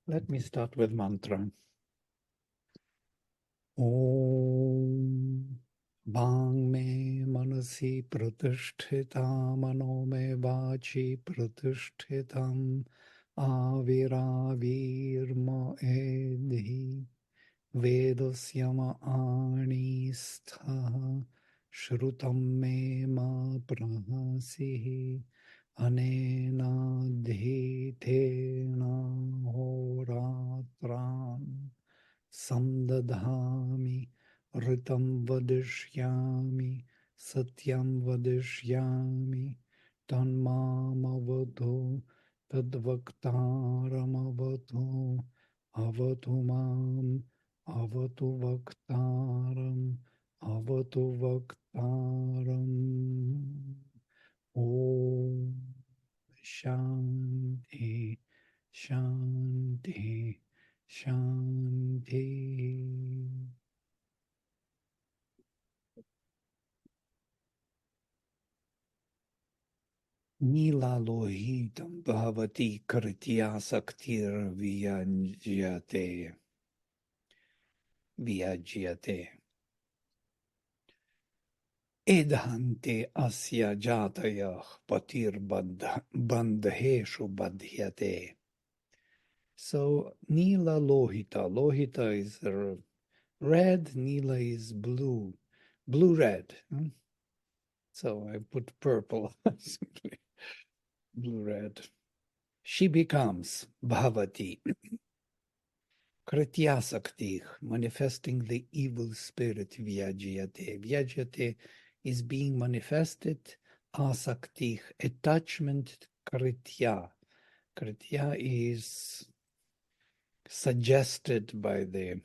Let me start with mantra. Om Bang me manasi pratishthitam mano me vachi pratishthitam aviravirma edhi vedasyama anistha shrutam me ma prahasihi anena dhitena horatram samdadhami ritam vadishyami satyam vadishyami tanmamavadho tadvaktaramavadho avatu mam avatu vaktaram avatu vaktaram. Om Shanti Shanti Shanti. Nila lohitam bhavati kritya saktir vyajyate. Edhante asya jatayah patir bandheshu badhyate. So Nila Lohita. Lohita is red, Nila is blue. Blue-red. So I put purple, simply. Blue-red. She becomes Bhavati. Krityasakti, manifesting the evil spirit Vyajyate. Vyajyate is being manifested. Asakti, attachment. Kritya. Kritya is suggested by the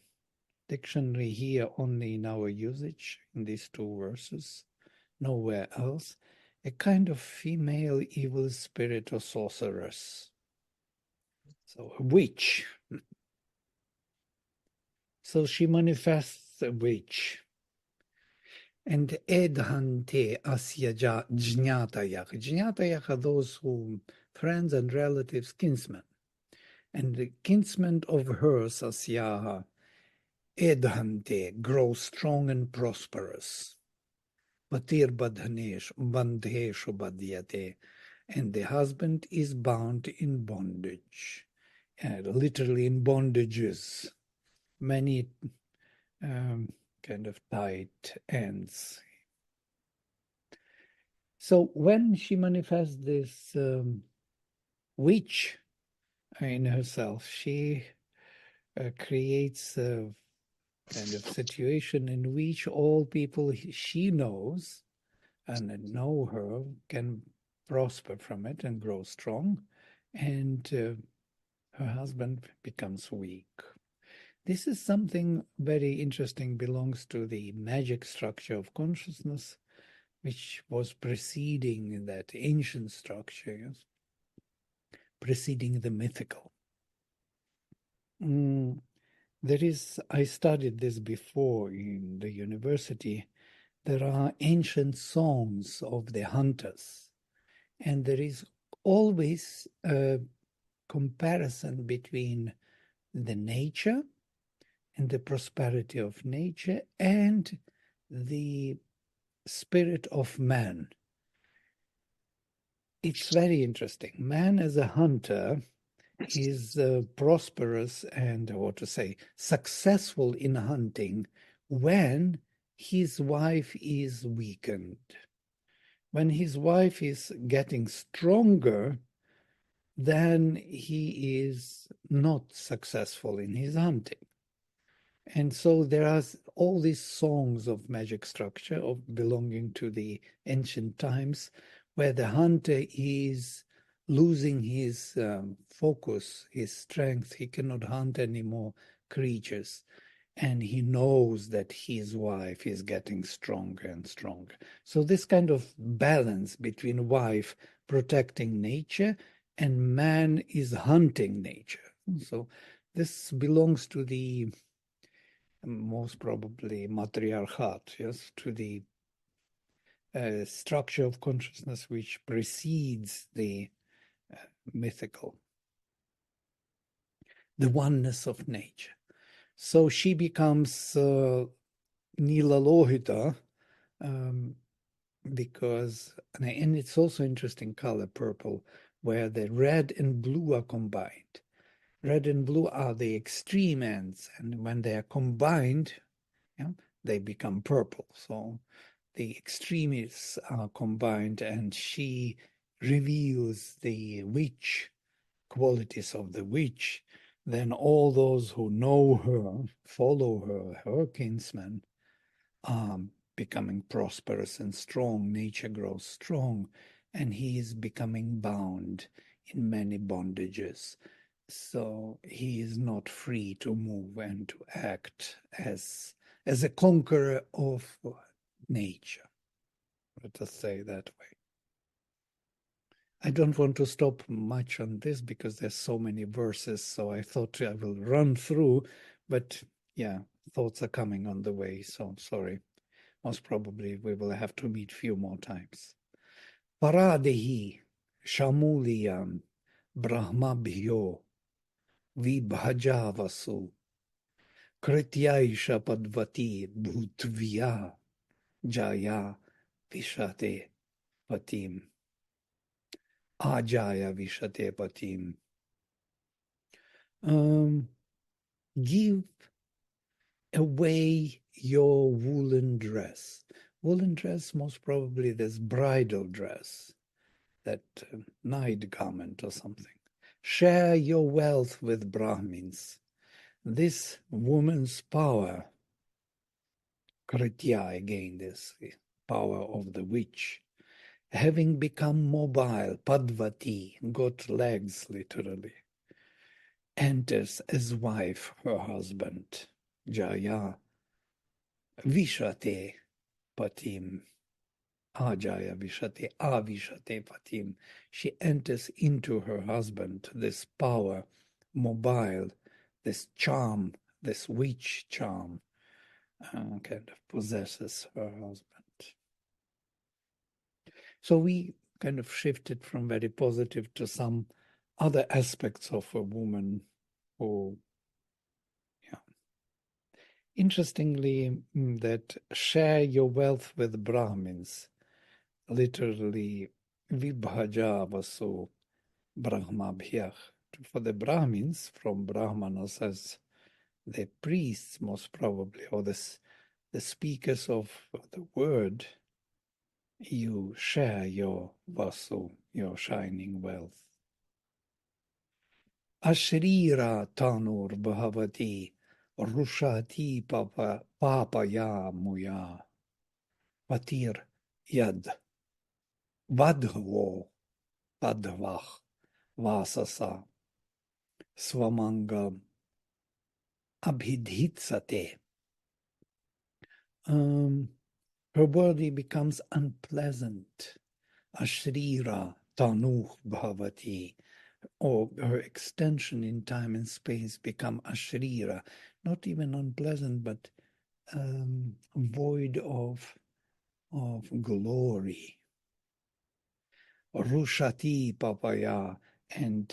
dictionary here only in our usage, in these two verses, nowhere else. A kind of female evil spirit or sorceress. So a witch. So she manifests a witch. And edhante asya jnatayah. Jnatayah are those who, friends and relatives, kinsmen. And the kinsmen of hers, asyaha, edhante, grow strong and prosperous. Patir bandheshu badhyate. And the husband is bound in bondage. Literally in bondages. Many kind of tight ends. So when she manifests this witch in herself, she creates a kind of situation in which all people she knows and know her can prosper from it and grow strong, and her husband becomes weak. This is something very interesting, belongs to the magic structure of consciousness, which was preceding that ancient structure, yes? Preceding the mythical. I studied this before in the university. There are ancient songs of the hunters, and there is always a comparison between the nature and the prosperity of nature and the spirit of man. It's very interesting. Man as a hunter is prosperous and, or to say, successful in hunting when his wife is weakened. When his wife is getting stronger, then he is not successful in his hunting. And so there are all these songs of magic structure of belonging to the ancient times where the hunter is losing his focus, his strength. He cannot hunt any more creatures. And he knows that his wife is getting stronger and stronger. So this kind of balance between wife protecting nature and man is hunting nature. So this belongs to the most probably matriarchat, yes, to the structure of consciousness which precedes the mythical. the oneness of nature. So she becomes Nila Lohita, because, and it's also interesting color, purple, where the red and blue are combined. Red and blue are the extreme ends, and when they are combined, yeah, they become purple. So the extremes are combined, and she reveals the witch qualities of the witch. Then all those who know her, follow her, her kinsmen, are becoming prosperous and strong. Nature grows strong, and he is becoming bound in many bondages. So he is not free to move and to act as a conqueror of nature. Let us say that way. I don't want to stop much on this because there's so many verses, so I thought I will run through, but yeah, thoughts are coming on the way, so sorry. Most probably we will have to meet few more times. Paradehi Shamuliyam Brahmabhyo Vibhajavasu Krityaisha Padvati Bhutvya Jaya Vishate Patim Ajaya Vishate Patim. Give away your woolen dress. Woolen dress, most probably this bridal dress, that night garment or something. Share your wealth with Brahmins. This woman's power, Kritya again, this power of the witch, having become mobile, Padvati, got legs literally, enters as wife her husband, Jaya, Vishate Patim, Ajaya Vishate, Avishate Patim. She enters into her husband, this power, mobile, this charm, this witch charm, kind of possesses her husband. So we kind of shifted from very positive to some other aspects of a woman who, yeah. Interestingly, that share your wealth with Brahmins, literally vibhaja vaso brahmabhyah. For the Brahmins, from Brahmanas as the priests, most probably, or the speakers of the word, you share your vasu, your shining wealth. Ashrira tanur bhavati rushati papaya muya patir yad vadhvo padvach vasasa swamanga abhidhitsate. Her body becomes unpleasant. Ashrira tanuh bhavati, or her extension in time and space become ashrira, not even unpleasant, but void of glory. Rushati papaya, and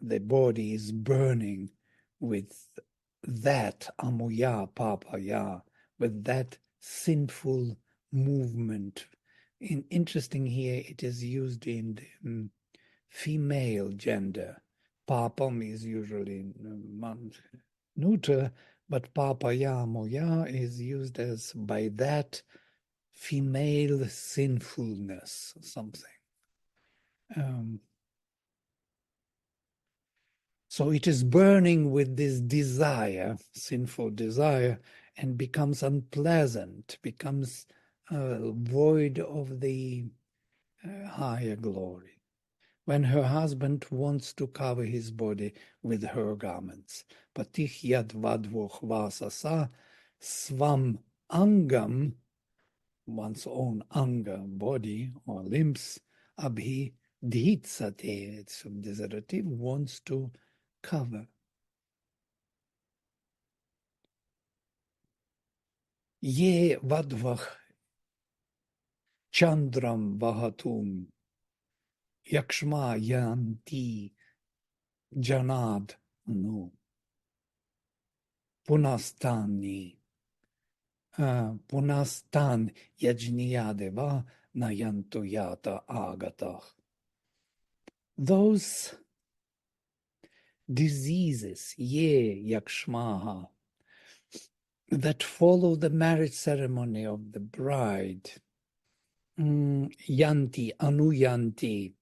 the body is burning with that amuya papaya, with that sinful movement. Interesting here, it is used in the female gender. Papam is usually neuter, but papaya moya is used as by that female sinfulness, something. So it is burning with this desire, sinful desire, and becomes unpleasant, becomes void of the higher glory. When her husband wants to cover his body with her garments. Patich yad vadvoch vasasa svam angam, one's own anga, body or limbs, abhi dhitsate, it's a desiderative, wants to cover. Ye vadvach chandram vahatum yakshma yanti Janad, no. Punastani, Punastan Yajniyadeva Nayantu Yata Agatah. Those diseases, yakshmaha, that follow the marriage ceremony of the bride, yanti, anuyanti,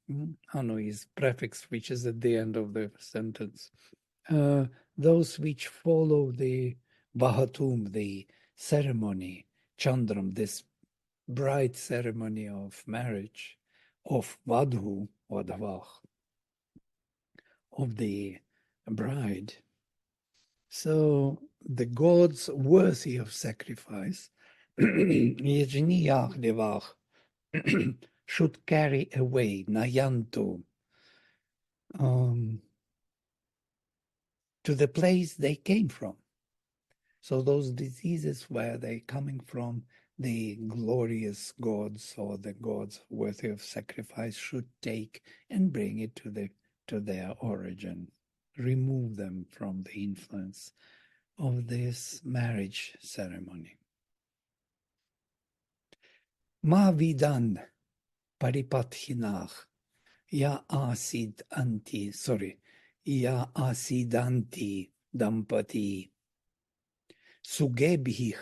anu is prefix which is at the end of the sentence, those which follow the vahatum, the ceremony, chandram, this bride ceremony of marriage, of vadhu, vadhavah, of the bride. So the gods worthy of sacrifice should carry away nayantu to the place they came from. So those diseases where they coming from, the glorious gods or the gods worthy of sacrifice should take and bring it to their origin, remove them from the influence of this marriage ceremony. Ma vidan paripathinach ya asidanti dampati sugebhir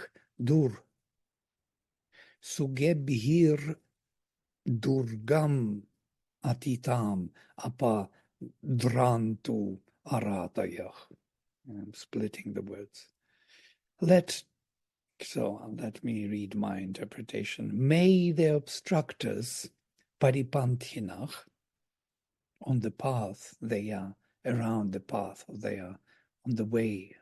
durgam atitam apa drantu aratayah. I'm splitting the words. Let me read my interpretation. May the obstructors, paripanthinach, on the path, they are around the path, or they are on the way,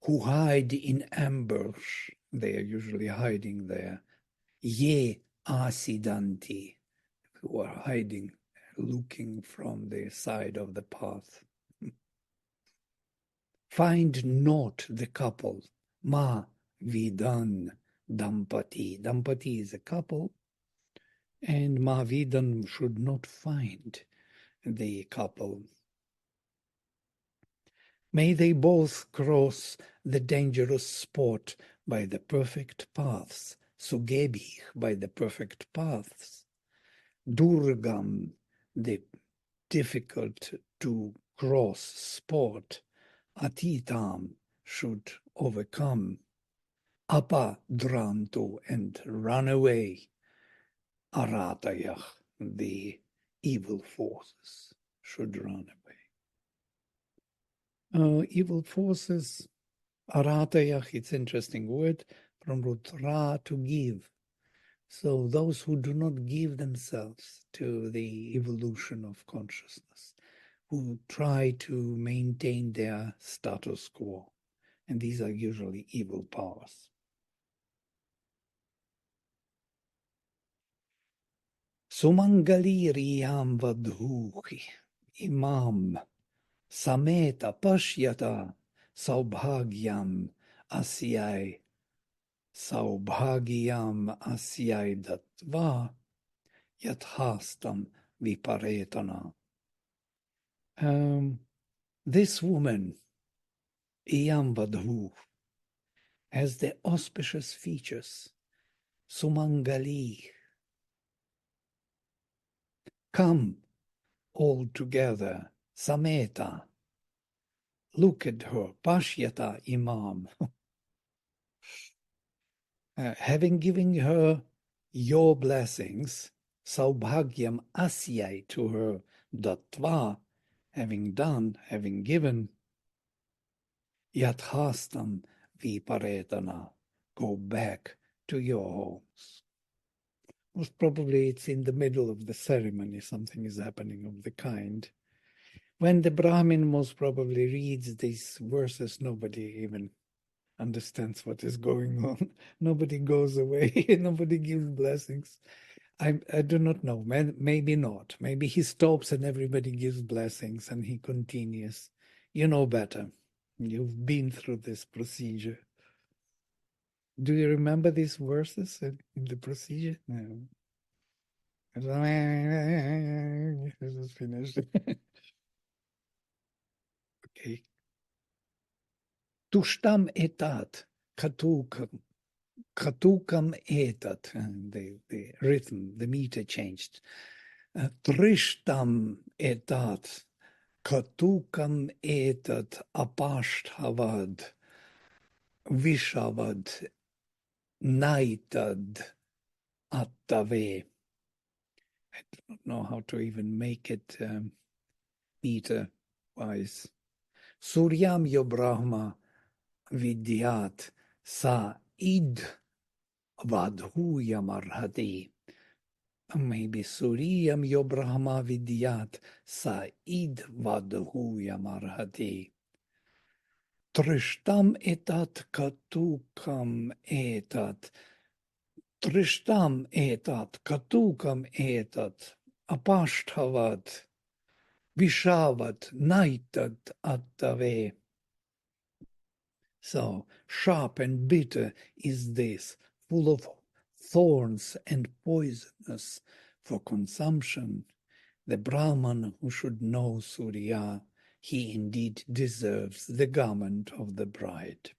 who hide in ambush, they are usually hiding there, ye asidanti, who are hiding, looking from the side of the path. Find not the couple, ma vidan dampati. Dampati is a couple, and ma vidan should not find the couple. May they both cross the dangerous spot by the perfect paths, sugebih, by the perfect paths, durgam, the difficult to cross spot, atitam, should overcome, apa drantu, and run away, aratayah, the evil forces should run away. Evil forces, aratayah, it's an interesting word, from root ra, to give. So those who do not give themselves to the evolution of consciousness, who try to maintain their status quo, and these are usually evil powers. Sumangali riyam vadhuhi imam sameta pashyata saubhagyam asyai datva yathastam viparetana. This woman, Iyam Vadhu, has the auspicious features, Sumangali. Come all together, Sameta. Look at her, Pashyata Imam. Having given her your blessings, Saubhagyam Asyai, to her, Datva, having done, having given, Yathastam Viparetana, go back to your homes. Most probably it's in the middle of the ceremony, something is happening of the kind. When the Brahmin most probably reads these verses, nobody even understands what is going on. Nobody goes away, nobody gives blessings. I do not know, maybe not. Maybe he stops and everybody gives blessings and he continues. You know better. You've been through this procedure. Do you remember these verses in the procedure? No. This is finished. Tushtam etat, katukam, katukam etat. The rhythm, the meter changed. Trishtam etat, katukam etat, apashtavad, vishavad, naitad, attave. I don't know how to even make it meter-wise. Suryam yo Brahma vidyat sa id vadhuyam arhati. Maybe Suryam yo Brahma vidyat sa id vadhuyam arhati. Trishtam etat katukam etat. Trishtam etat katukam etat. Apashthavat. Vishavat naitat attave. So sharp and bitter is this, full of thorns and poisonous for consumption. The Brahman who should know Surya, he indeed deserves the garment of the bride.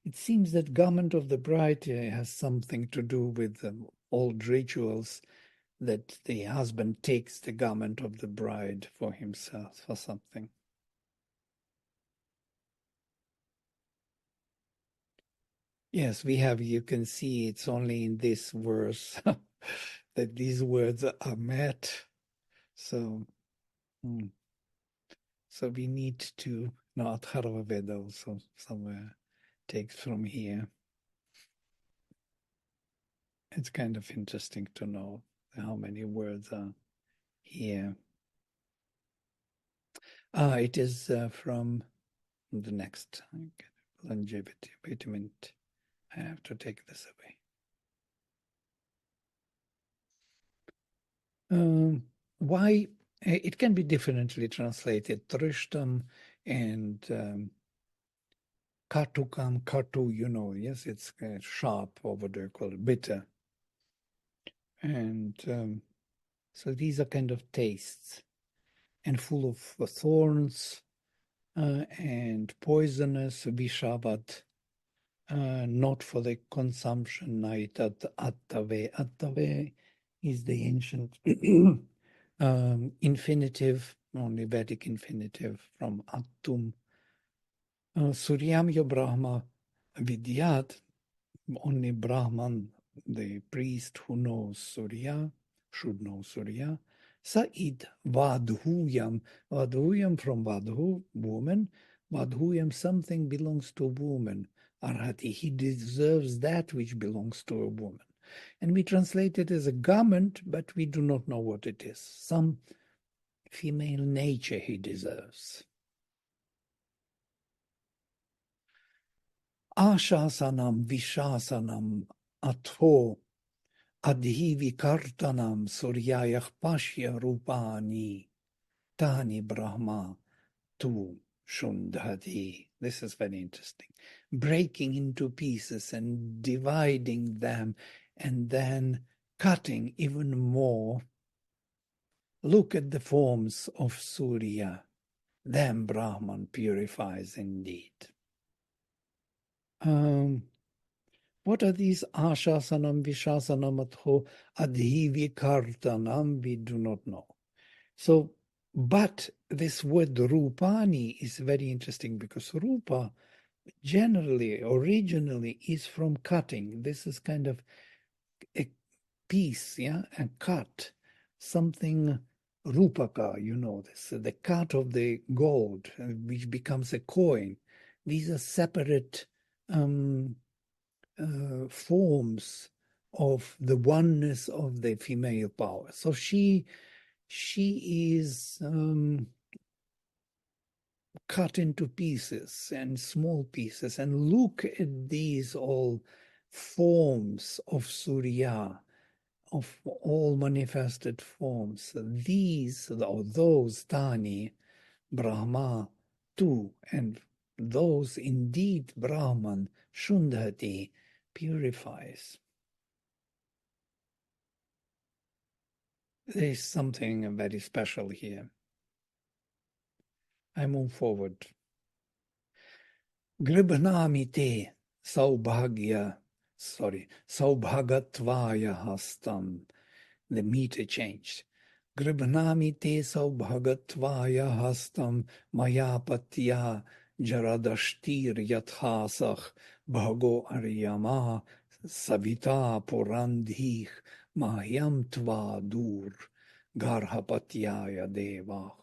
It seems that garment of the bride has something to do with old rituals, that the husband takes the garment of the bride for himself or something. Yes, we have, you can see it's only in this verse that these words are met. So, so we need to, no, Atharva Veda also somewhere takes from here. It's kind of interesting to know how many words are here. It is from the next longevity. Wait a minute. I have to take this away. Why? It can be differently translated. Trishtam and katukam, katu, you know, yes, it's sharp over there, called bitter. And so these are kind of tastes and full of thorns and poisonous, vishavat, not for the consumption, naitat attave. Attave is the ancient infinitive, only Vedic infinitive from attum. Suryam yo Brahma vidyat, only Brahman, the priest who knows Surya, should know Surya. Sa'id vadhuyam, vadhuyam from vadhu, woman, vadhuyam, something belongs to a woman. Arhati, he deserves that which belongs to a woman. And we translate it as a garment, but we do not know what it is. Some female nature he deserves. Ashasanam vishasanam atho adhi vikartanam suryayah pashya rupani tani brahma tu shundhati. This is very interesting. Breaking into pieces and dividing them and then cutting even more. Look at the forms of Surya. Them Brahman purifies indeed. What are these ashasanam, vishasanam, atho, adhivikartanam? We do not know. So, but this word rupani is very interesting because rupa generally, originally is from cutting. This is kind of a piece, yeah, a cut, something rupaka, you know this, the cut of the gold, which becomes a coin. These are separate forms of the oneness of the female power. So she is cut into pieces and small pieces. And look at these all forms of Surya, of all manifested forms. These, or those, Tani, Brahma, too, and those indeed Brahman, Shundhati, purifies. There is something very special here. I move forward. Gribnami te saubhagatvaya hastam. The meter changed. Gribnami te saubhagatvaya hastam mayapatya jaradashtir yathasach bhago aryama savita purandhih mahyam tva dur garhapatyaya devach.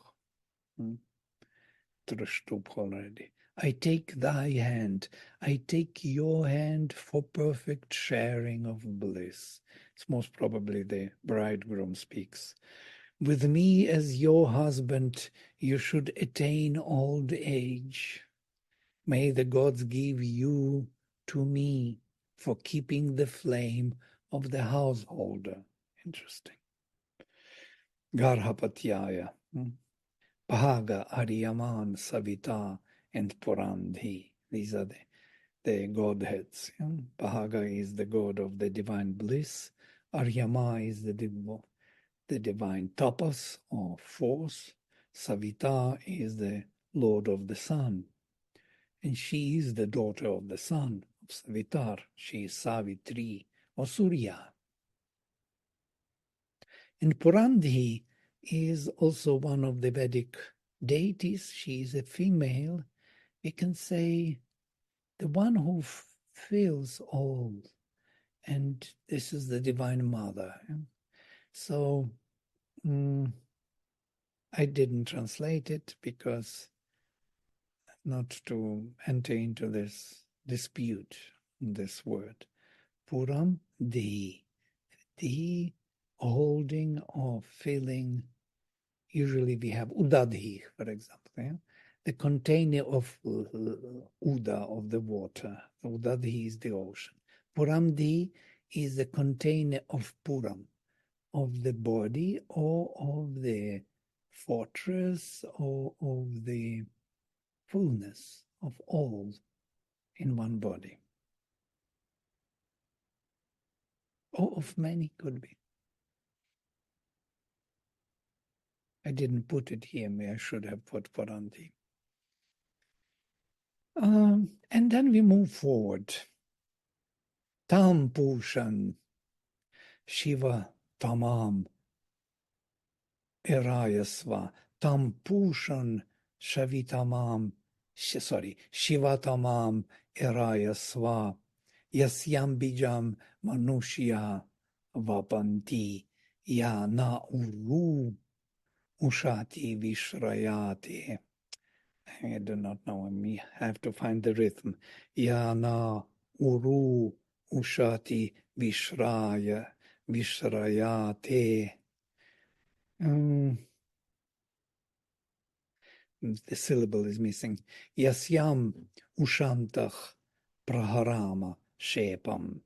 Trishtup already. I take thy hand, I take your hand for perfect sharing of bliss. It's most probably the bridegroom speaks. With me as your husband, you should attain old age. May the gods give you to me for keeping the flame of the householder. Interesting. Garhapatyaya. Bhaga, Aryaman, Savita, and Purandhi. These are the godheads. Bhaga is the god of the divine bliss. Aryama is the divine tapas or force. Savita is the lord of the sun. And she is the daughter of the sun, of Savitar. She is Savitri or Surya. And Purandhi is also one of the Vedic deities. She is a female. We can say the one who fills all. And this is the Divine Mother. So I didn't translate it because not to enter into this dispute, this word. Puram, the holding or filling. Usually we have udadhi, for example, the container of uda, of the water. Udadhi is the ocean. Puramdi is the container of Puram, of the body or of the fortress or of the fullness of all in one body. Or of many could be. I didn't put it here. I should have put Puranti. And then we move forward. Tam Pushan Shiva Tamam Irayasva Tam Pushan Shavitamam Shiva Tamam Irayasva Yasyam Bijam Manushya Vapanti Ya Na Uru Ushati Vishrayati. I do not know. I have to find the rhythm. Yana Uru Ushati Vishraya Vishrayate. The syllable is missing. Yasyam Ushantach Praharama Shepam.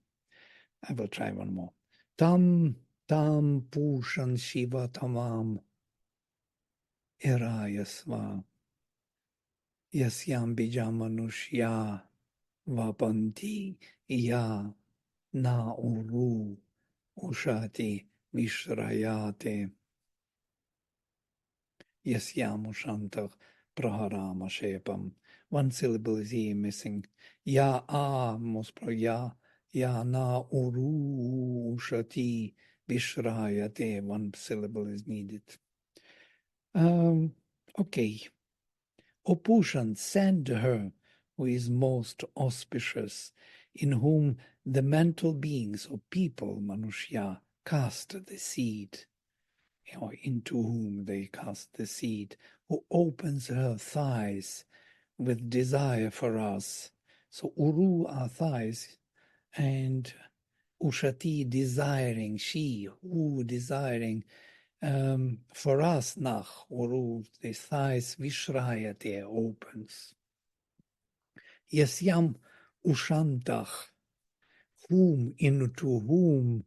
I will try one more. Tam Pushan Shiva Tamam Irayasva. Yasyam Bijamanushya Vapanti Ya Na Uru Ushati Vishrayate Yasyam Ushantach Praharama Shepam. One syllable is here missing. Ya A most probably Ya Na Uru Ushati Vishrayate. One syllable is needed. Okay. O Pushan, send her who is most auspicious, in whom the mental beings or people, Manushya, cast the seed, or into whom they cast the seed, who opens her thighs with desire for us. So Uru are thighs, and Ushati desiring, she, who desiring, for us, nach Uru, the thighs Vishrayate opens. Yasyam Ushantach, whom, into whom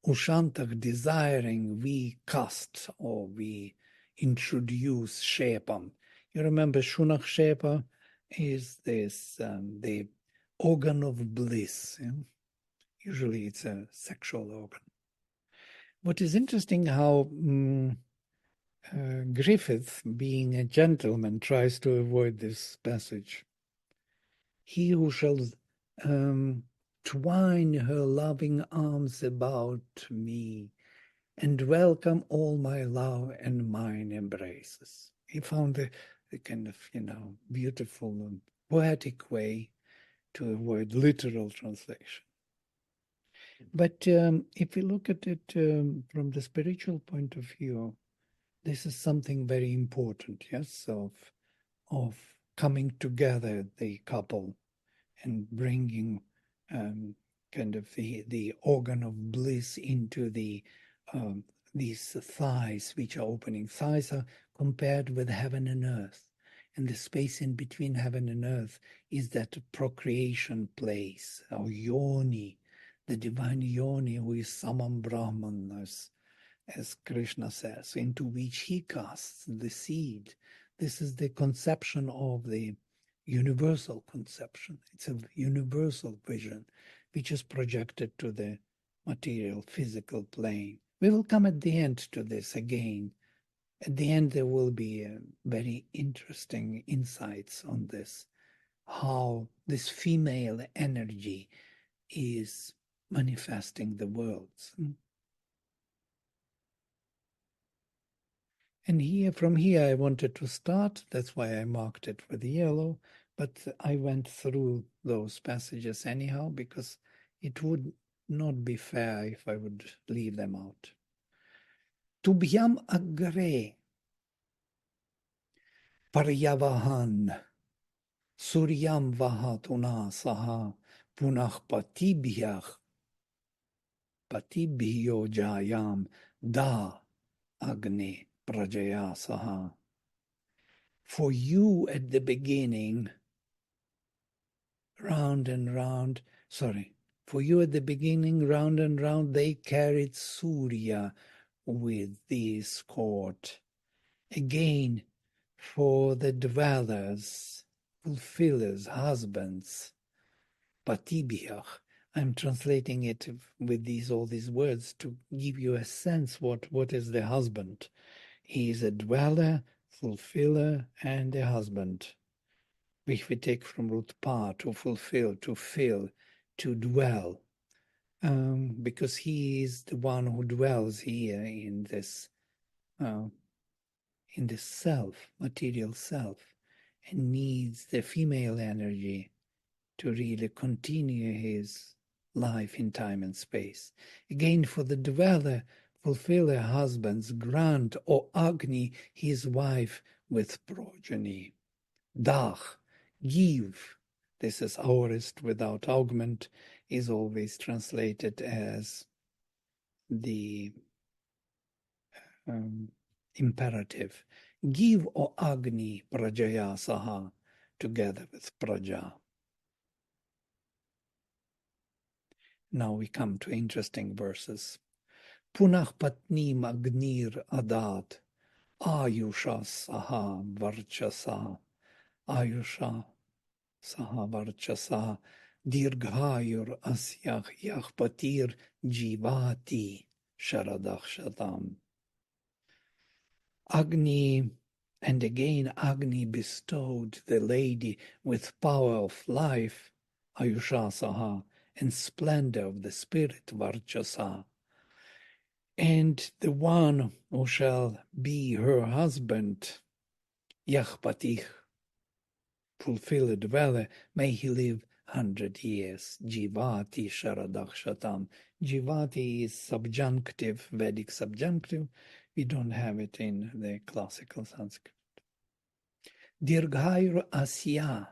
Ushantach desiring we cast or we introduce Shepam. You remember Shunach Shepa is this the organ of bliss. Usually it's a sexual organ. What is interesting how Griffith, being a gentleman, tries to avoid this passage. he who shall twine her loving arms about me and welcome all my love and mine embraces. He found a kind of, beautiful and poetic way to avoid literal translation. But if we look at it from the spiritual point of view, this is something very important, yes, of coming together, the couple, and bringing kind of the organ of bliss into these thighs, which are opening. Thighs are compared with heaven and earth. And the space in between heaven and earth is that procreation place, or yoni, the divine yoni, who is Samam Brahman, as Krishna says, into which he casts the seed. This is the conception of the universal conception. It's a universal vision, which is projected to the material, physical plane. We will come at the end to this again. At the end, there will be very interesting insights on this, how this female energy is manifesting the worlds. And here, from here, I wanted to start. That's why I marked it with yellow. But I went through those passages anyhow, because it would not be fair if I would leave them out. Tubhyam agre paryavahan suryam vahatuna saha punah patibhyo jayam da agne prajaya saha. For you at the beginning, round and round, for you at the beginning, round and round, they carried Surya with the escort. Again, for the dwellers, fulfillers, husbands, patibhyah. I'm translating it with all these words to give you a sense what is the husband. He is a dweller, fulfiller, and a husband, which we take from root pa, to fulfill, to fill, to dwell, because he is the one who dwells here in this self, material self, and needs the female energy to really continue his life in time and space. Again, for the dweller, fulfiller husbands, grant, O Agni, his wife, with progeny. Dach, give. This is aorist without augment, is always translated as the imperative. Give, O Agni, Prajaya Saha, together with Praja. Now we come to interesting verses. Punah Patnim Agnir Adat, Ayusha Saha Varchasa, Ayusha Saha Varchasa, Dirghayur Asyach Yachpatir Jivati Sharadach Shatam. Agni, and again Agni bestowed the lady with power of life, Ayusha Saha, and splendor of the spirit, Varchasa. And the one who shall be her husband, Yachpatich, fulfilled dweller, may he live 100 years. Jivati Sharadach Shatam. Jivati is subjunctive, Vedic subjunctive. We don't have it in the classical Sanskrit. Dirghayur Asya,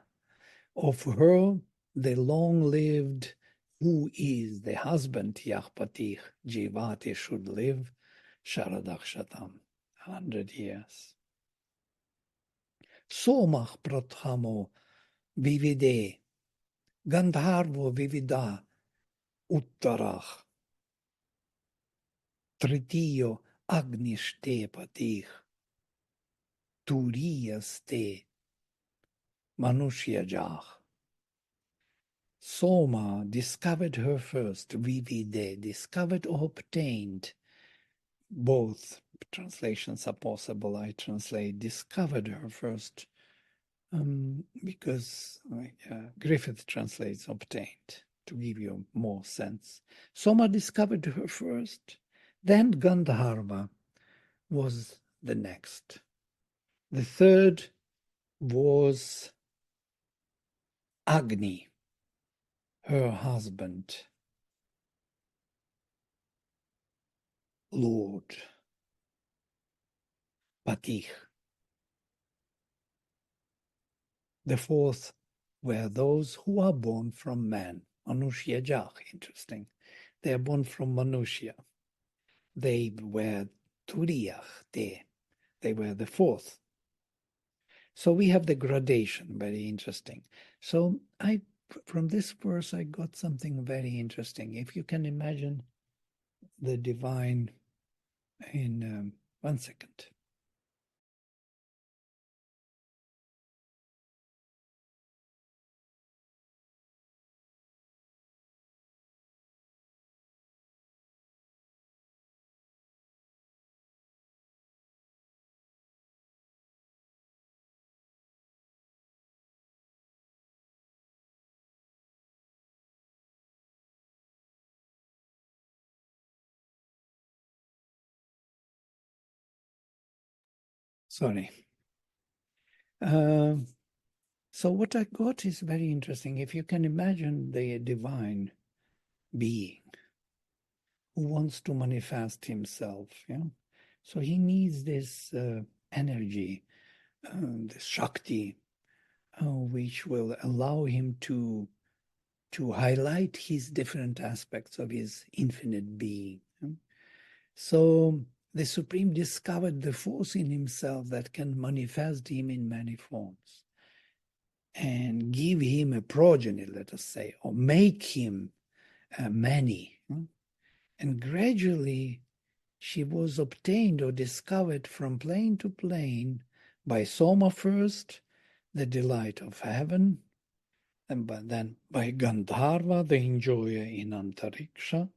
of her the long-lived, who is the husband, Yachpatich, Jivati, should live, Sharadach Shatam, 100 years. Somach Prathamo Vivide, Gandharvo Vivida, Uttarach, Tritiyo Agnishte Patich, Turiyaste, Manushya. Soma discovered her first, Vivide, discovered or obtained. Both translations are possible. I translate discovered her first because Griffith translates obtained to give you more sense. Soma discovered her first, then Gandharva was the next. The third was Agni, her husband, Lord, Patih. The fourth were those who are born from man, Manushya Jah, interesting. They are born from Manushya. They were Turiyah, they were the fourth. So we have the gradation, very interesting. So from this verse, I got something very interesting. If you can imagine the divine in 1 second. Sorry. So what I got is very interesting. If you can imagine the divine being who wants to manifest himself, yeah, so he needs this energy, this Shakti, which will allow him to highlight his different aspects of his infinite being. Yeah? So the Supreme discovered the force in himself that can manifest him in many forms and give him a progeny, let us say, or make him many. And gradually she was obtained or discovered from plane to plane by Soma first, the delight of heaven, and then by Gandharva, the enjoyer in Antariksha.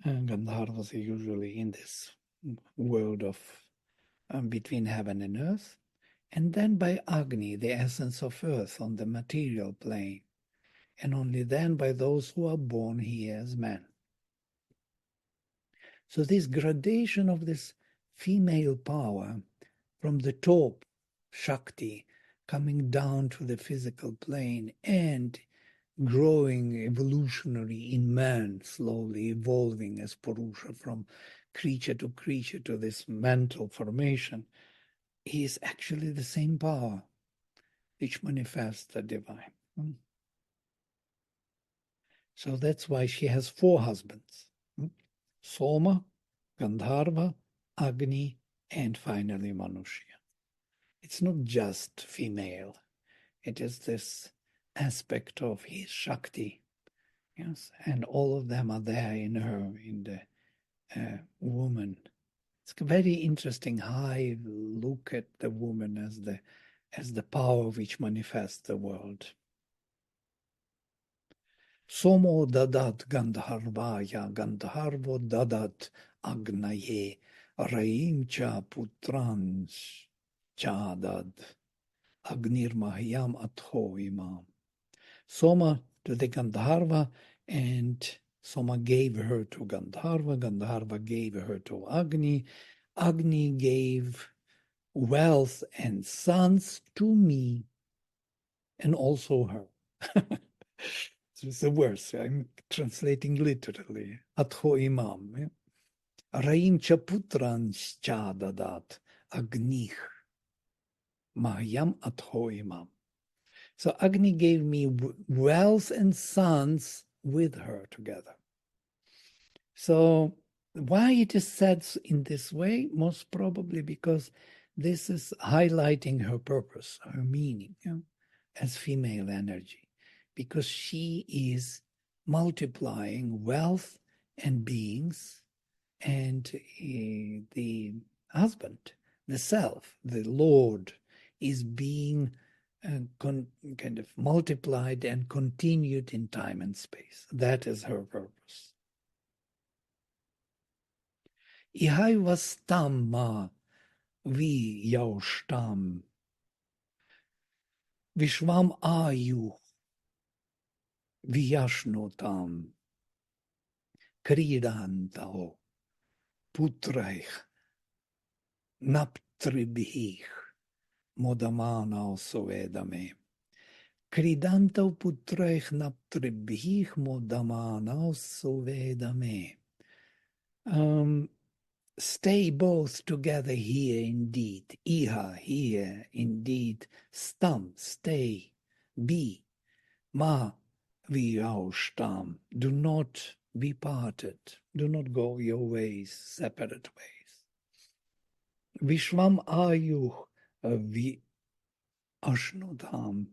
And Gandharvas are usually in this world of between heaven and earth. And then by Agni, the essence of earth on the material plane. And only then by those who are born here as men. So this gradation of this female power from the top, Shakti, coming down to the physical plane and growing evolutionary in man, slowly evolving as Purusha from creature to this mental formation, is actually the same power which manifests the divine. So that's why she has 4 husbands. Soma, Gandharva, Agni, and finally Manushya. It's not just female. It is this aspect of his Shakti. Yes, and all of them are there in her, in the woman. It's a very interesting high look at the woman as the power which manifests the world. Somo dadat Gandharvaya, Gandharvo dadat Agnaye, Raim cha putrans chadad, Agnir Mahyam atho imam. Soma to the Gandharva, and Soma gave her to Gandharva, Gandharva gave her to Agni, Agni gave wealth and sons to me, and also her. It's the worst. I'm translating literally. Atho imam. Raim chaputran chadadat agnih mahyam atho imam. So Agni gave me wealth and sons with her together. So why it is said in this way? Most probably because this is highlighting her purpose, her meaning, as female energy, because she is multiplying wealth and beings, and the husband, the self, the Lord, is being kind of multiplied and continued in time and space. That is her purpose. Ihai vastam ma vi yaustam Vishvam ayu viyashnotam kridantao putraich naptribhich modamanao sovedame. Kridantao putraich naptribhich modamanao sovedame. Stay both together here indeed. Iha, here indeed. Stam, stay. Be. Ma, viaushtam. Do not be parted. Do not go your ways, separate ways. Vishvam ayuh vi ashnodham.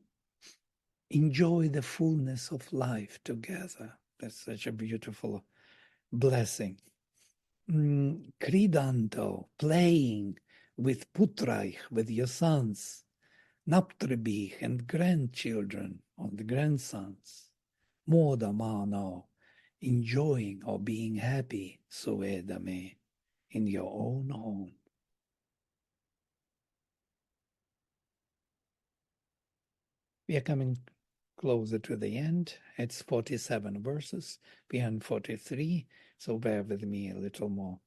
Enjoy the fullness of life together. That's such a beautiful blessing. Kridanto, playing with putraich, with your sons, naptribich, and grandchildren, or the grandsons, modamano, enjoying or being happy, suedame, in your own home. We are coming closer to the end. It's 47 verses, beyond 43, so bear with me a little more.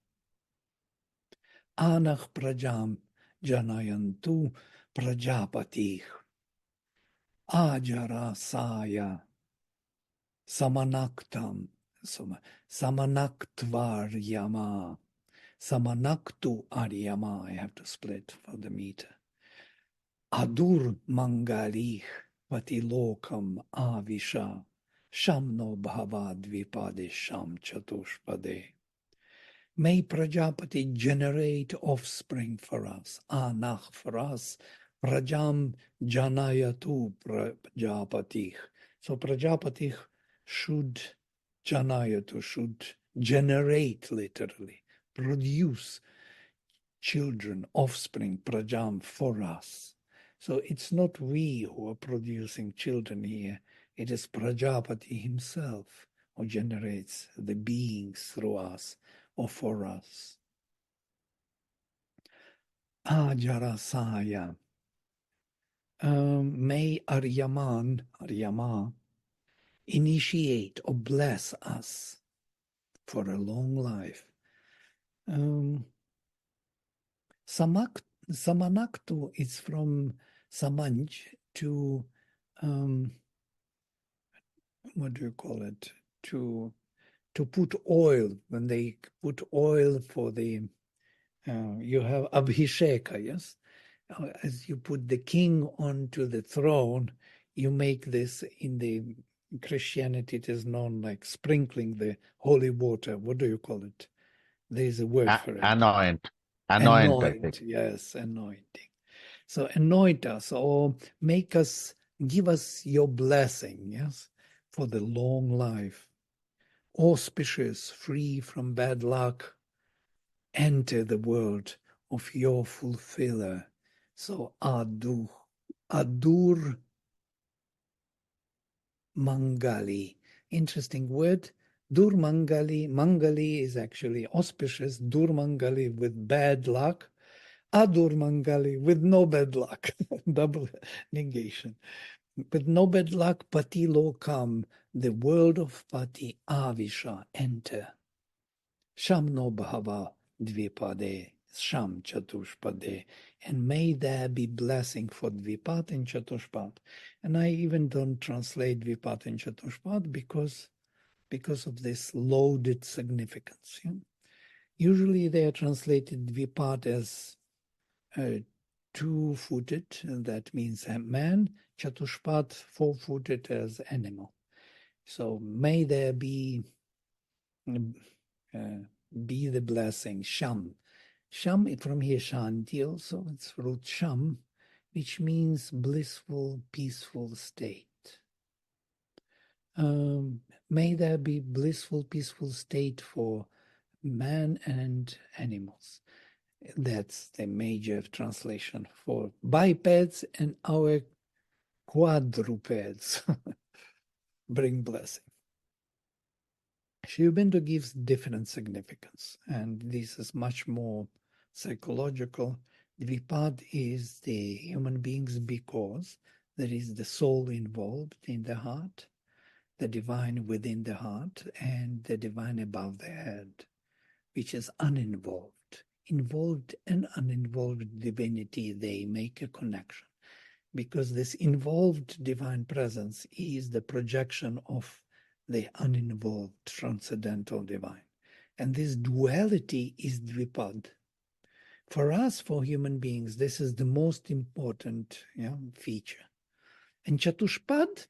Anach prajam janayantu prajapatih ajarasaya samanaktam samanaktvaryama samanaktu aryama. I have to split for the meter. Adur mangalih patilokam avisha shamno bhavadvipade sham chatushpade. May Prajapati generate offspring for us, Anach for us, Prajam Janayatu Prajapati. So Prajapati should, Janayatu should generate, literally, produce children, offspring, Prajam for us. So it's not we who are producing children here, it is Prajapati himself who generates the beings through us or for us. Ajarasaya. May Aryama, initiate or bless us for a long life. Samanaktu is from Samanj to, what do you call it? To put oil, when they put oil for the, you have Abhisheka, yes? As you put the king onto the throne, you make this in the Christianity, it is known like sprinkling the holy water. What do you call it? There is a word for it. Anoint, I think. Yes, anointing. So anoint us or make us, give us your blessing, yes, for the long life. Auspicious, free from bad luck, enter the world of your fulfiller. So Adur Mangali. Interesting word. Dur Mangali. Mangali is actually auspicious. Dur Mangali with bad luck. Adur Mangali with no bad luck. Double negation. With no bad luck, Pati Lokam, the world of Pati Avisha, enter. Shamno Bhava Dvipade, Sham Chatushpade, and may there be blessing for Dvipat and Chatushpat. And I even don't translate Dvipat and Chatushpat because of this loaded significance. Yeah? Usually they are translated Dvipat as two-footed, and that means a man, Chatushpat, four-footed as animal. So may there be the blessing, Sham. Sham from here, Shanti also, it's root Sham, which means blissful, peaceful state. May there be blissful, peaceful state for man and animals. That's the major translation for bipeds and our quadrupeds. Bring blessing. Sri Aurobindo gives different significance, and this is much more psychological. Dvipad is the human beings because There is the soul involved in the heart, the divine within the heart, and the divine above the head, which is uninvolved. Involved and uninvolved divinity, they make a connection, because this involved divine presence is the projection of the uninvolved transcendental divine. And this duality is Dvipad. For us, for human beings, this is the most important feature. And Chatushpad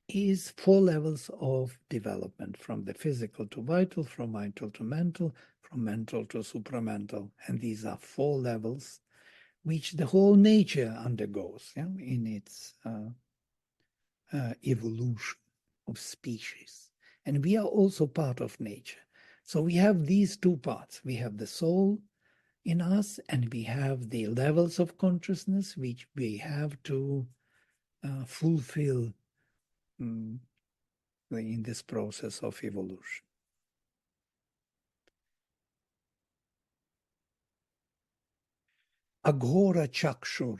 is 4 levels of development, from the physical to vital, from vital to mental, from mental to supramental. And these are 4 levels which the whole nature undergoes in its evolution of species. And we are also part of nature. So we have these 2 parts. We have the soul in us, and we have the levels of consciousness which we have to fulfill in this process of evolution. Aghora chakshur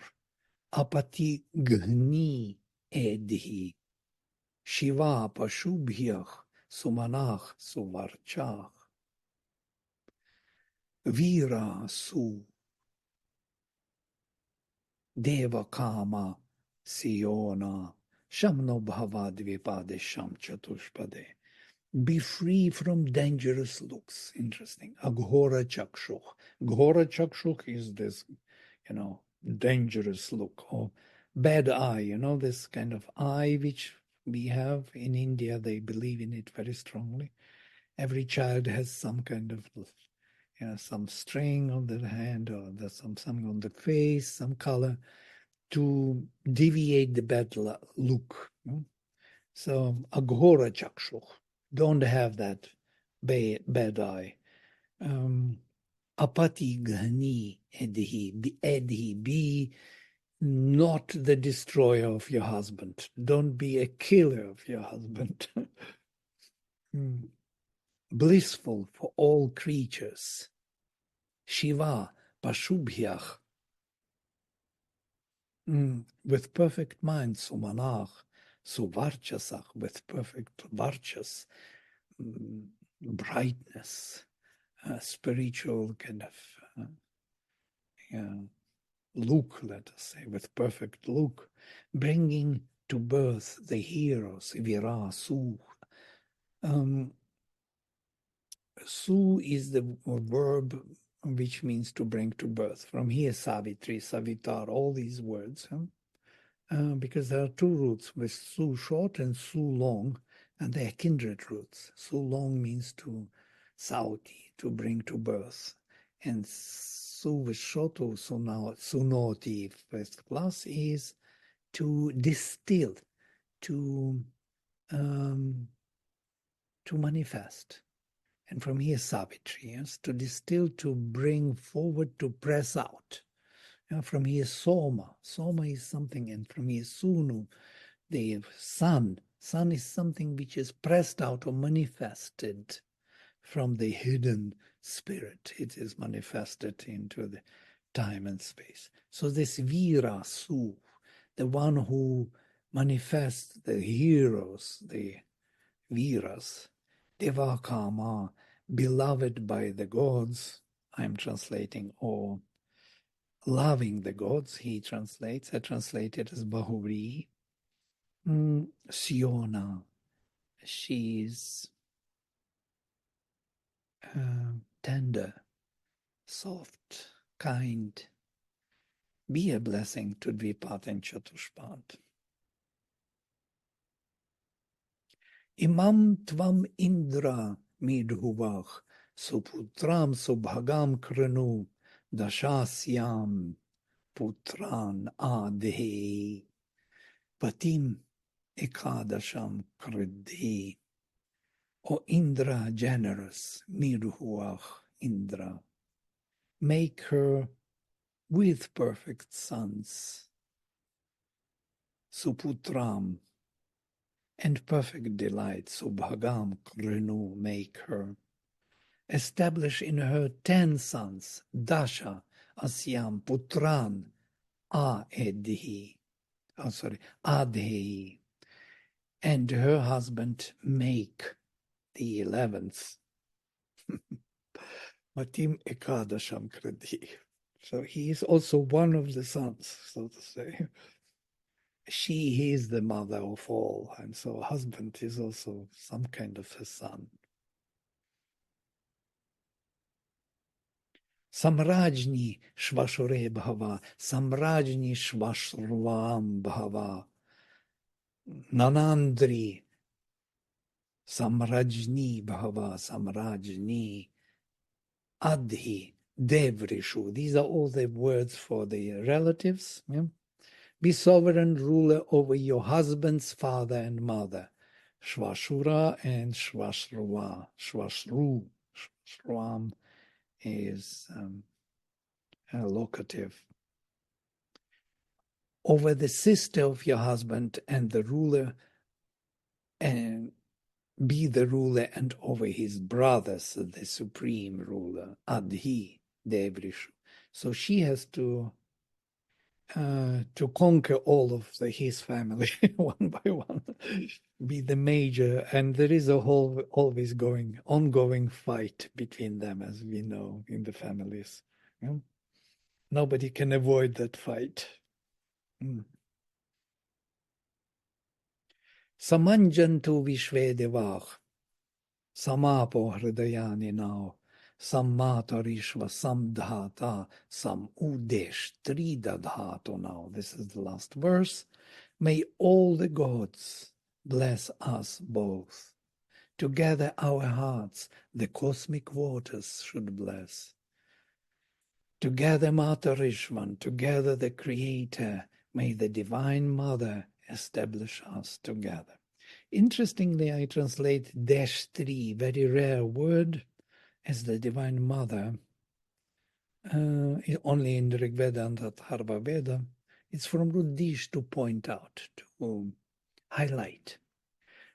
apati gni edhi shiva pashubhyach sumanach suvarchach vira su deva kama siona shamno bhavadvipade sham chatushpade. Be free from dangerous looks. Interesting. Aghora chakshuk. Ghora chakshuk is this, dangerous look, or bad eye, this kind of eye which we have in India. They believe in it very strongly. Every child has some kind of, some string on the hand, or there's something on the face, some color, to deviate the bad look. So, aghora chakshuk. Don't have that bad eye. Apati ghani edhi, be not the destroyer of your husband. Don't be a killer of your husband. Blissful for all creatures. Shiva pashubhyach. With perfect mind, sumanach, suvarchasach, with perfect varchas, brightness, spiritual kind of look, let us say, with perfect look, bringing to birth the heroes, vira, su. Su is the verb which means to bring to birth. From here, Savitri, Savitar, all these words, because there are 2 roots, with su short and su long, and they are kindred roots. Su long means to sauti, to bring to birth, and su with short, sunoti, first class, is to distill, to manifest. And from here, Savitri, yes, to distill, to bring forward, to press out. From here, Soma. Soma is something, and from here, Sunu, the sun. Sun is something which is pressed out or manifested from the hidden spirit. It is manifested into the time and space. So this Vira Su, the one who manifests the heroes, the Viras, Devakama, beloved by the gods, I'm translating, or loving the gods, he translates. I translate it as Bahuri. Siona, she's tender, soft, kind. Be a blessing to Dvipad and Chatushpad. Imam tvam Indra midhuvach suputram subhagam kranu dashasyam putran adhe patim ekadasham kridi. O Indra generous, midhuach Indra, make her with perfect sons, suputram, and perfect delight, subhagam krenu, make her. Establish in her 10 sons, dasha, asyam, putran, a edhi. Adhi, and her husband make the 11th. Matim Ekadasham Kriti. So he is also one of the sons, so to say. She is the mother of all, and so husband is also some kind of a son. Samrajni Shvashure Bhava, Samrajni Shvashram Bhava, Nanandri Samrajni Bhava, Samrajni Adhi Devrishu. These are all the words for the relatives. Yeah? Be sovereign ruler over your husband's father and mother. Shvashura and Shvashruva. Shvashru. Shvashruam is a locative. Over the sister of your husband and the ruler, and be the ruler, and over his brothers, the supreme ruler. Adhi Devrishu. So she has to conquer all of his family one by one, be the major, and there is a whole always ongoing fight between them, as we know in the families. Yeah? Nobody can avoid that fight. Samanjantu Vishve Devach, Samapo Hridayani now. Sam Matarishva, Sam Dhata, Sam Udesh, Tridadhato now. This is the last verse. May all the gods bless us both. Together our hearts, the cosmic waters should bless. Together Matarishvan, together the Creator, may the Divine Mother establish us together. Interestingly, I translate Deshtri, very rare word, as the Divine Mother, only in the Rig Veda and Atharva Veda. It's from Rudish to point out, to highlight.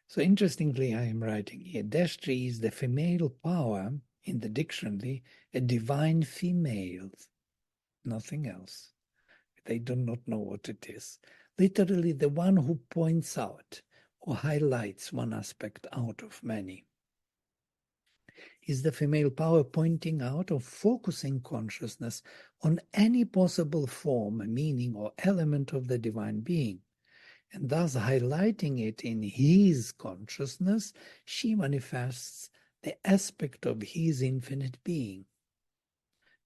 So interestingly, I am writing here, Deshtri is the female power in the dictionary, a divine female, nothing else. They do not know what it is. Literally the one who points out or highlights one aspect out of many. Is the female power pointing out or focusing consciousness on any possible form, meaning, or element of the divine being. And thus highlighting it in his consciousness, she manifests the aspect of his infinite being.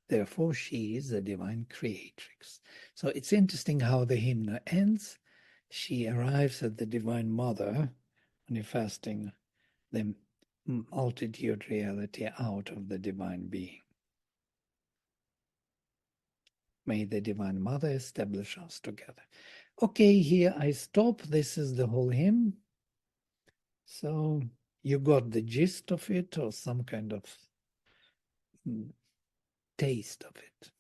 Therefore, she is the divine creatrix. So it's interesting how the hymn ends. She arrives at the Divine Mother, manifesting the multitude reality out of the divine being. May the Divine Mother establish us together. Okay, here I stop. This is the whole hymn. So you got the gist of it, or some kind of taste of it.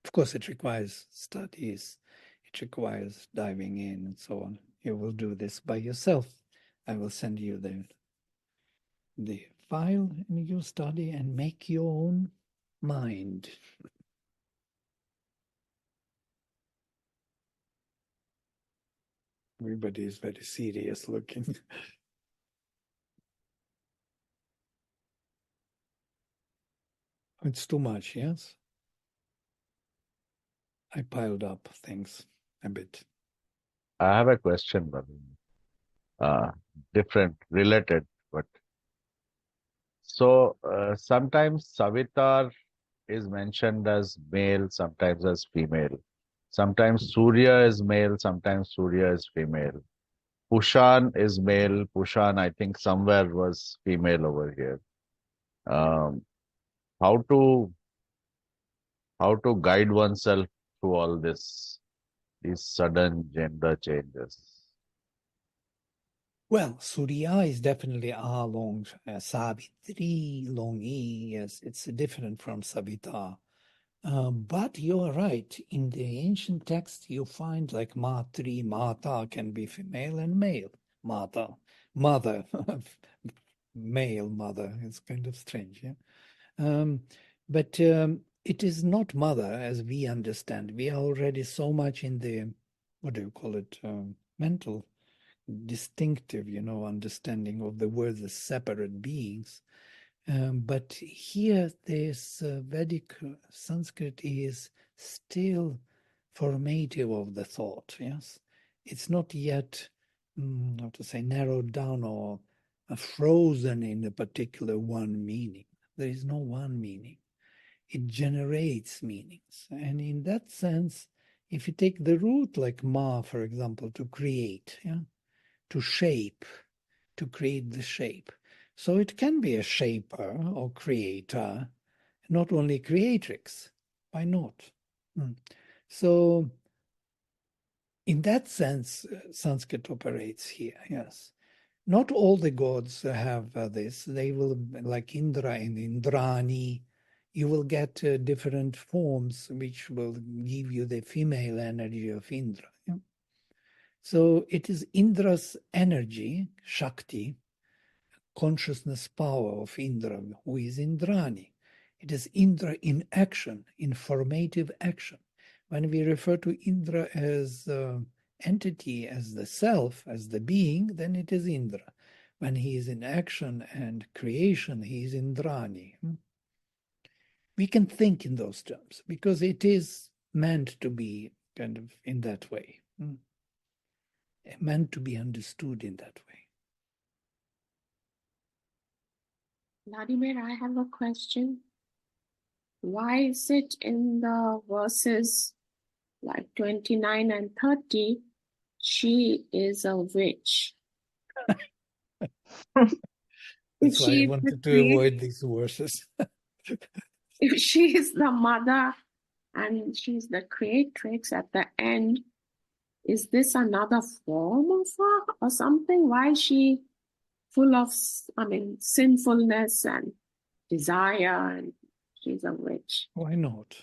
Of course, it requires studies. It requires diving in and so on. You will do this by yourself. I will send you the file, and you study and make your own mind. Everybody is very serious looking. It's too much, yes? I piled up things a bit. I have a question, but different, related, but so sometimes Savitar is mentioned as male, sometimes as female. Sometimes Surya is male, sometimes Surya is female. Pushan is male. Pushan, I think, somewhere was female over here. Um, how to guide oneself through all these sudden gender changes? Well, Surya is definitely A long, Savitri long E. Yes, it's different from Savita. But you're right. In the ancient text, you find like Matri, Mata can be female and male. Mata, mother, male mother. It's kind of strange, yeah. But it is not mother as we understand. We are already so much in the, what do you call it, mental, distinctive, understanding of the words as separate beings. But here, this Vedic Sanskrit is still formative of the thought, yes? It's not yet, how to say, narrowed down or frozen in a particular one meaning. There is no one meaning. It generates meanings. And in that sense, if you take the root like ma, for example, to create, yeah, to shape, to create the shape. So it can be a shaper or creator, not only creatrix. Why not? So in that sense, Sanskrit operates here, yes. Not all the gods have this. They will, like Indra and Indrani, you will get different forms which will give you the female energy of Indra. Yeah? So it is Indra's energy, Shakti, consciousness power of Indra, who is Indrani. It is Indra in action, in formative action. When we refer to Indra as entity, as the self, as the being, then it is Indra. When he is in action and creation, he is Indrani. We can think in those terms because it is meant to be kind of in that way, meant to be understood in that way. Vladimir, I have a question. Why is it in the verses like 29 and 30, she is a witch? That's why I wanted to avoid these verses. If she is the mother and she's the creatrix at the end, is this another form of her or something? Why is she full of, sinfulness and desire, and she's a witch? Why not?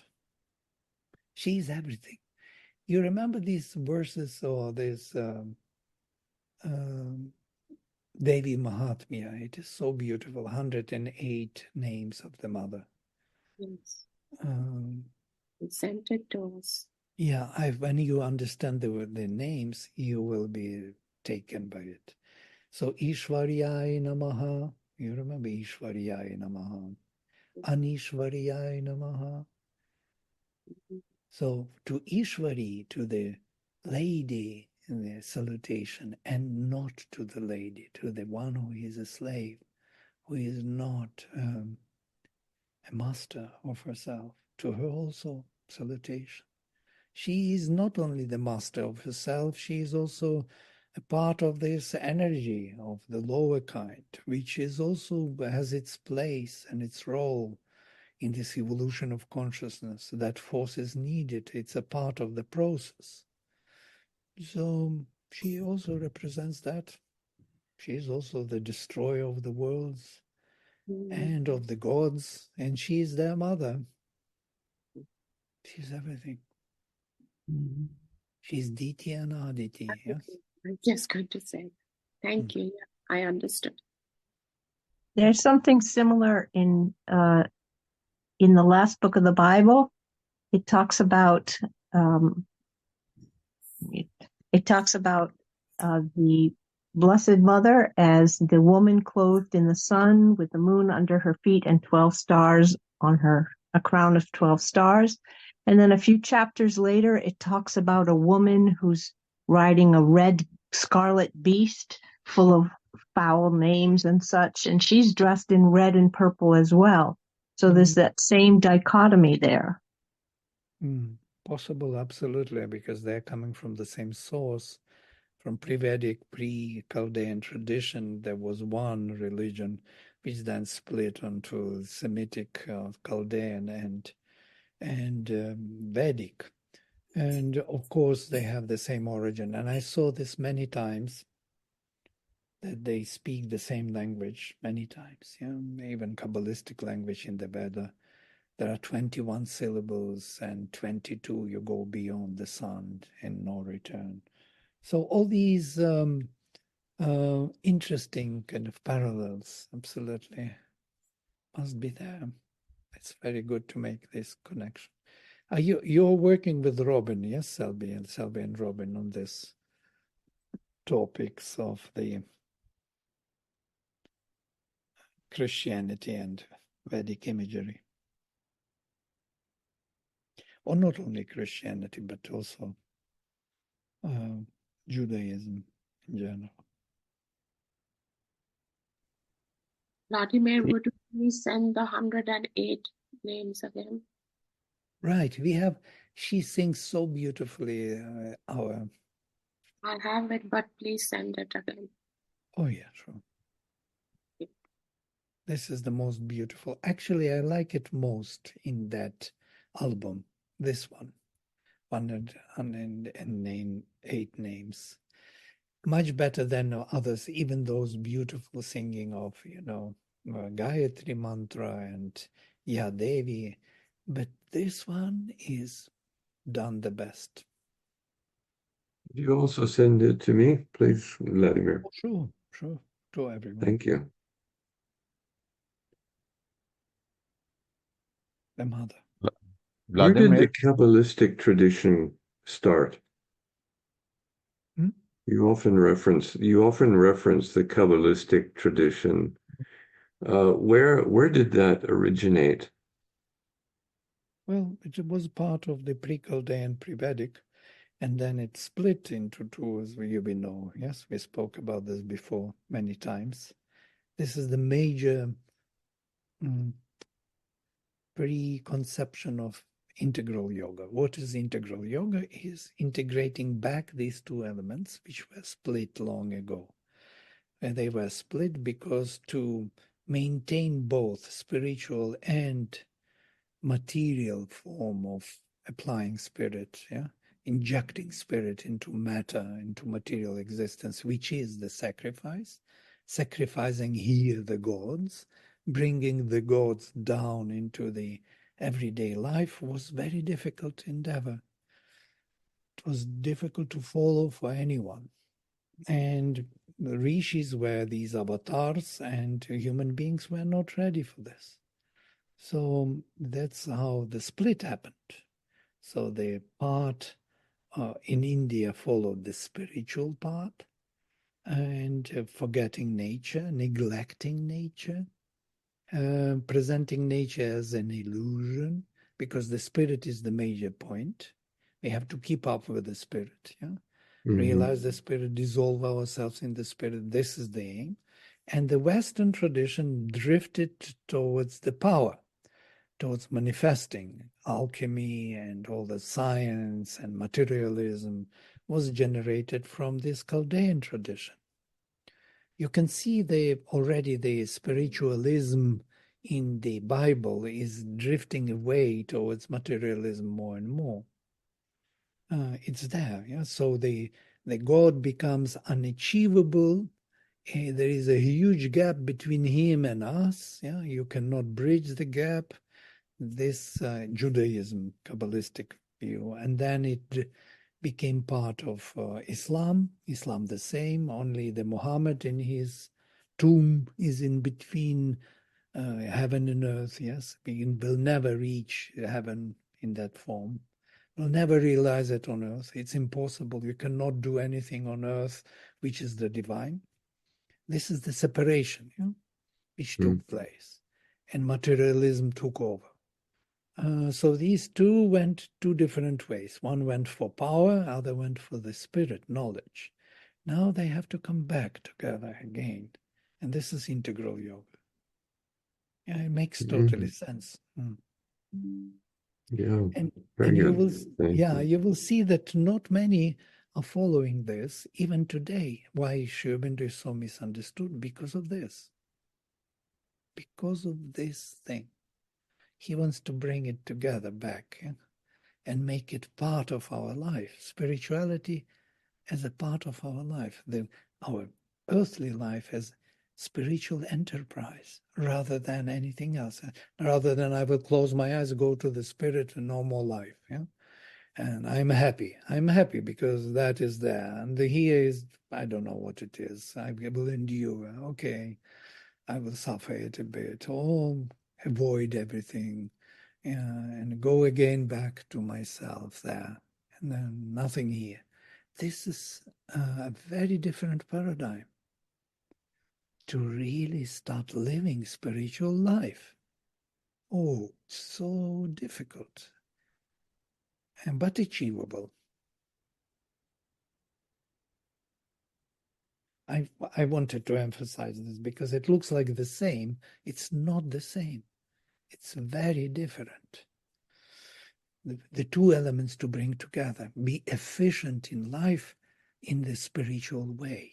She's everything. You remember these verses or this Devi Mahatmya? It is so beautiful. 108 names of the mother. Yes. It sent it to us. Yeah, when you understand the names, you will be taken by it. So Ishwariyai Namaha, you remember Ishwariyai Namaha, Anishwariyai Namaha. So to Ishwari, to the lady in the salutation, and not to the lady, to the one who is a slave, who is not a master of herself. To her also salutation. She is not only the master of herself, she is also a part of this energy of the lower kind, which is also has its place and its role in this evolution of consciousness. That force is needed. It's a part of the process. So she also represents that. She is also the destroyer of the worlds and of the gods, and she is their mother. She's everything. She's Diti and Aditi. Yes? I'm just going to say, thank you. I understood. There's something similar in the last book of the Bible. It talks about the Blessed Mother as the woman clothed in the sun with the moon under her feet and 12 stars on her, a crown of 12 stars. And then a few chapters later, it talks about a woman who's riding a red scarlet beast full of foul names and such, and she's dressed in red and purple as well. So there's that same dichotomy there. Possible, absolutely, because they're coming from the same source. From pre-Vedic, pre-Chaldean tradition, there was one religion which then split onto Semitic, Chaldean, and Vedic. And of course, they have the same origin. And I saw this many times, that they speak the same language many times. Yeah? Even Kabbalistic language in the Veda. There are 21 syllables and 22 you go beyond the sun and no return. So all these interesting kind of parallels absolutely must be there. It's very good to make this connection. You're working with Robin, yes, Selby and Robin on this topics of the Christianity and Vedic imagery. Or not only Christianity, but also Judaism in general. Vladimir, would you please send the 108 names again? Right, she sings so beautifully, our... I have it, but please send it again. Oh yeah, sure. This is the most beautiful. Actually, I like it most in that album, this one, 108 names. Much better than others, even those beautiful singing of, Gayatri Mantra and Yadevi. But this one is done the best. Could you also send it to me, please, Vladimir? Sure, to everyone. Thank you. The mother. Where did Vladimir, the Kabbalistic tradition start? Hmm? You often reference the Kabbalistic tradition. Where did that originate? Well, it was part of the pre-Chaldean pre-Vedic, and then it split into two, as you know. Yes, we spoke about this before many times. This is the major preconception of integral yoga. What is integral yoga? Is integrating back these two elements, which were split long ago. And they were split because to maintain both spiritual and material form of applying spirit, injecting spirit into matter, into material existence, which is the sacrifice, sacrificing here the gods, bringing the gods down into the everyday life was very difficult endeavor. It was difficult to follow for anyone. And the rishis were these avatars, and human beings were not ready for this. So that's how the split happened. So the part in India followed the spiritual part, and forgetting nature, neglecting nature, presenting nature as an illusion, because the spirit is the major point. We have to keep up with the spirit, realize the spirit, dissolve ourselves in the spirit. This is the aim. And the Western tradition drifted towards the power, towards manifesting. Alchemy and all the science and materialism was generated from this Chaldean tradition. You can see already the spiritualism in the Bible is drifting away towards materialism more and more. It's there, so the God becomes unachievable. There is a huge gap between him and us. You cannot bridge the gap. This Judaism, Kabbalistic view, and then it became part of Islam. Islam the same, only the Muhammad in his tomb is in between heaven and earth, yes. We will never reach heaven in that form. We'll never realize it on earth. It's impossible. You cannot do anything on earth which is the divine. This is the separation, which took place, and materialism took over. So these two went two different ways. One went for power, other went for the spirit, knowledge. Now they have to come back together again. And this is integral yoga. Yeah, it makes totally sense. Yeah, and you. You will see that not many are following this even today. Why Sri Aurobindo is so misunderstood? Because of this. Because of this thing. He wants to bring it together back and make it part of our life. Spirituality as a part of our life. Our earthly life as spiritual enterprise rather than anything else. Rather than I will close my eyes, go to the spirit and no more life. And I'm happy. I'm happy because that is there. And the here is, I don't know what it is. I will endure. Okay, I will suffer it a bit. Oh, avoid everything, and go again back to myself there, and then nothing here. This is a very different paradigm to really start living spiritual life. Oh, so difficult, but achievable. I wanted to emphasize this because it looks like the same. It's not the same. It's very different. The two elements to bring together: be efficient in life in the spiritual way.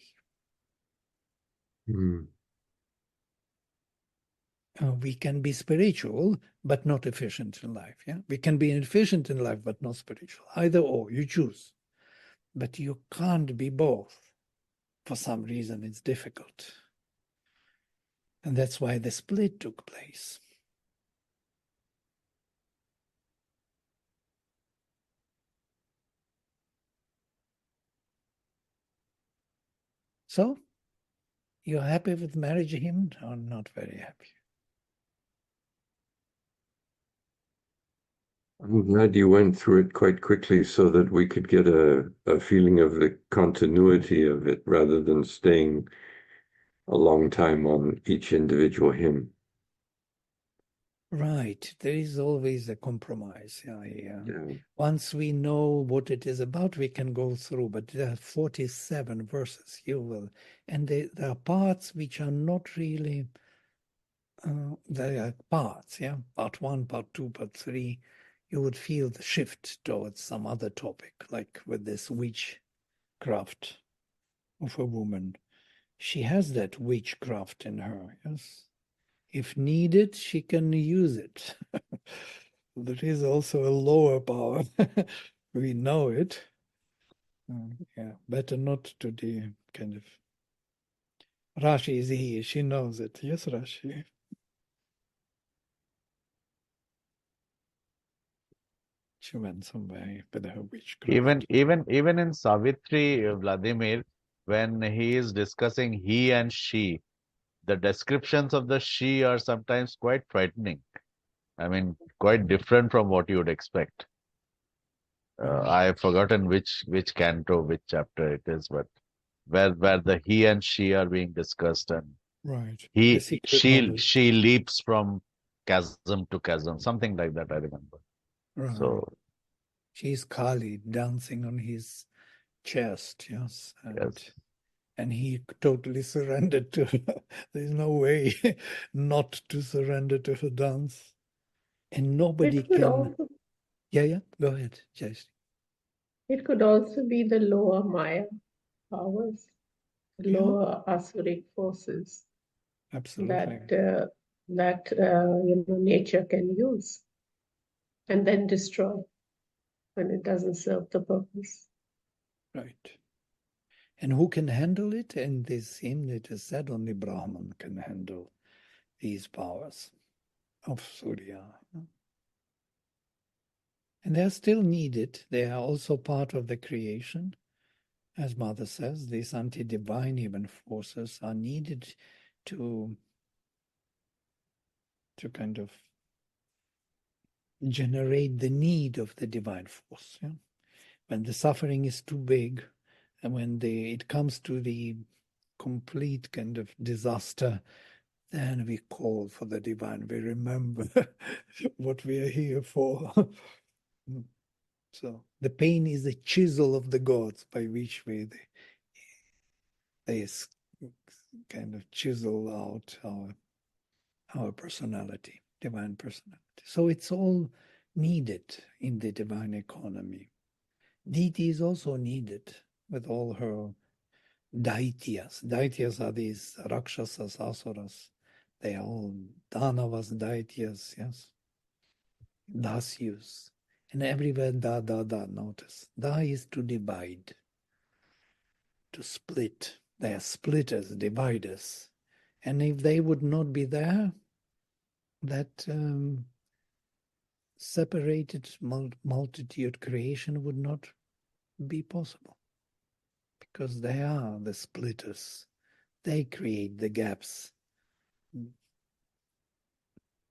Mm. We can be spiritual but not efficient in life. Yeah, we can be efficient in life but not spiritual. Either or, you choose. But you can't be both. For some reason, it's difficult. And that's why the split took place. So, you're happy with marriage hymn or not very happy? I'm glad you went through it quite quickly so that we could get a feeling of the continuity of it rather than staying a long time on each individual hymn. Right. There is always a compromise. Yeah. Once we know what it is about, we can go through. But there are 47 verses. And there are parts which are not really. There are parts. Yeah, part 1, part 2, part 3. You would feel the shift towards some other topic, like with this witchcraft of a woman. She has that witchcraft in her. Yes. If needed, she can use it. There is also a lower power. We know it. Yeah, better not to the kind of. Rashi is here. She knows it. Yes, Rashi. She went somewhere with her witchcraft. Even in Savitri, Vladimir, when he is discussing he and she, the descriptions of the she are sometimes quite frightening. I mean, quite different from what you would expect. I've forgotten which canto, which chapter it is, but where the he and she are being discussed, and Right. The secret knowledge. she leaps from chasm to chasm, something like that. I remember. Right. So She's Kali dancing on his chest. Yes. yes. And he totally surrendered to her. There's no way not to surrender to her dance. And nobody It could can. also Yeah. Go ahead, Jayashree. it could also be the lower Maya powers, the Yeah. lower Asuric forces Absolutely. that nature can use and then destroy when it doesn't serve the purpose. Right. And who can handle it? In this hymn, it is said only Brahman can handle these powers of Surya. And they are still needed. They are also part of the creation. As Mother says, these anti-divine even forces are needed to kind of generate the need of the divine force. Yeah? When the suffering is too big, and when it comes to the complete kind of disaster, then we call for the divine. We remember what we are here for. So the pain is a chisel of the gods by which way they kind of chisel out our personality, divine personality. So it's all needed in the divine economy. Deity is also needed with all her daityas. Daityas are these rakshasas, asuras. They are all danavas, daityas, yes. Dasyus. And everywhere da, notice. Da is to divide, to split. They are splitters, dividers. And if they would not be there, that separated multitude creation would not be possible. Because they are the splitters. They create the gaps.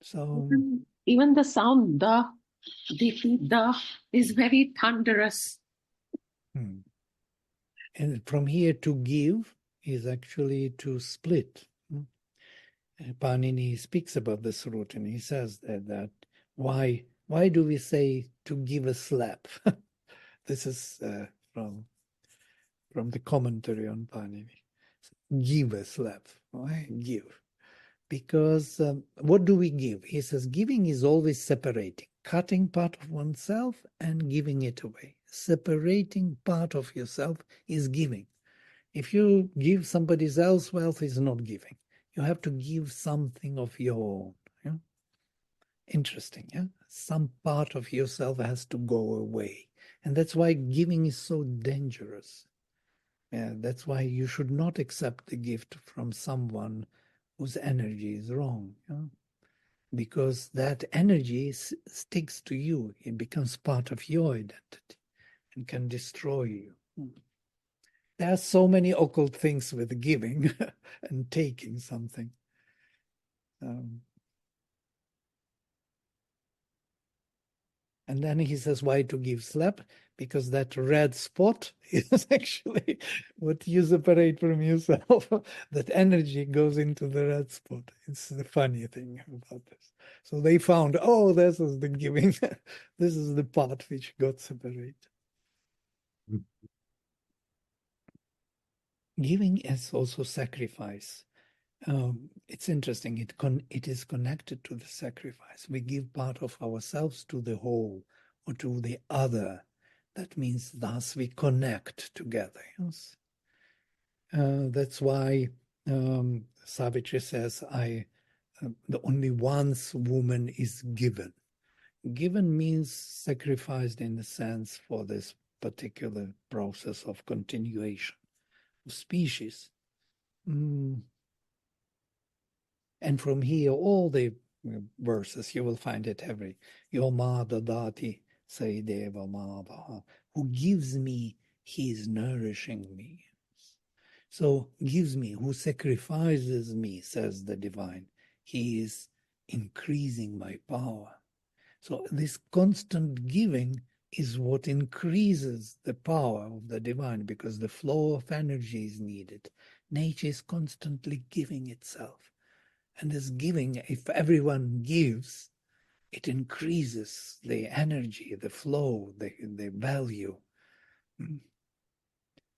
So Even the sound, the is very thunderous. and from here to give is actually to split. Panini speaks about this root, and he says that why do we say to give a slap? This is from the commentary on Panini. Give a slap. Why give? Because what do we give? He says giving is always separating, cutting part of oneself and giving it away. Separating part of yourself is giving. If you give somebody else's wealth, it's not giving. You have to give something of your own. Yeah? Interesting, yeah? Some part of yourself has to go away. And that's why giving is so dangerous. Yeah, that's why you should not accept the gift from someone whose energy is wrong. Yeah? Because that energy sticks to you. It becomes part of your identity and can destroy you. There are so many occult things with giving and taking something. And then he says, why to give slap? Because that red spot is actually what you separate from yourself. That energy goes into the red spot. It's the funny thing about this. So they found, oh, this is the giving. This is the part which got separated. Giving is also sacrifice. It's interesting. It is connected to the sacrifice. We give part of ourselves to the whole or to the other. That means thus we connect together. Yes? That's why Savitri says, the only once woman is given. Given means sacrificed in the sense for this particular process of continuation of species. And from here, all the verses, you will find it every Yoma Dadati Sai Deva Madha, who gives me, he is nourishing me. So gives me, who sacrifices me, says the divine, he is increasing my power. So this constant giving is what increases the power of the divine, because the flow of energy is needed. Nature is constantly giving itself. And this giving, if everyone gives, it increases the energy, the flow, the value.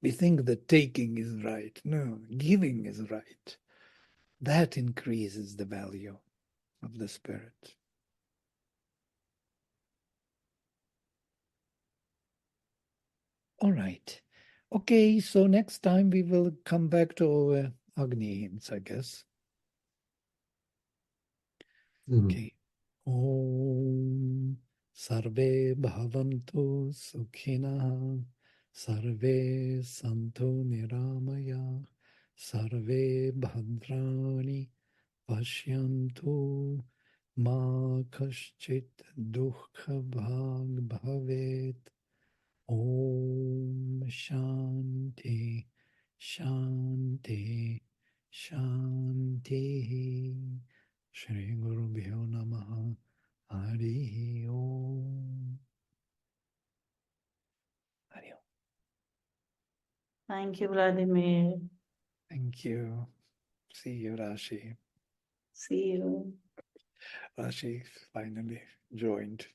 We think that taking is right. No, giving is right. That increases the value of the spirit. All right. Okay, so next time we will come back to Agni hymns, I guess. Okay. Om Sarve Bhavantu Sukhina Sarve Santu Niramaya Sarve Bhadrani Pashyantu Ma Kaschit Dukha Bhag Bhavet. Om Shanti Shanti Shanti. Shri Guru Bhyo Namaha. Hari Om. Hari Om. Thank you, Vladimir. Thank you. See you, Rashi. See you. Rashi finally joined.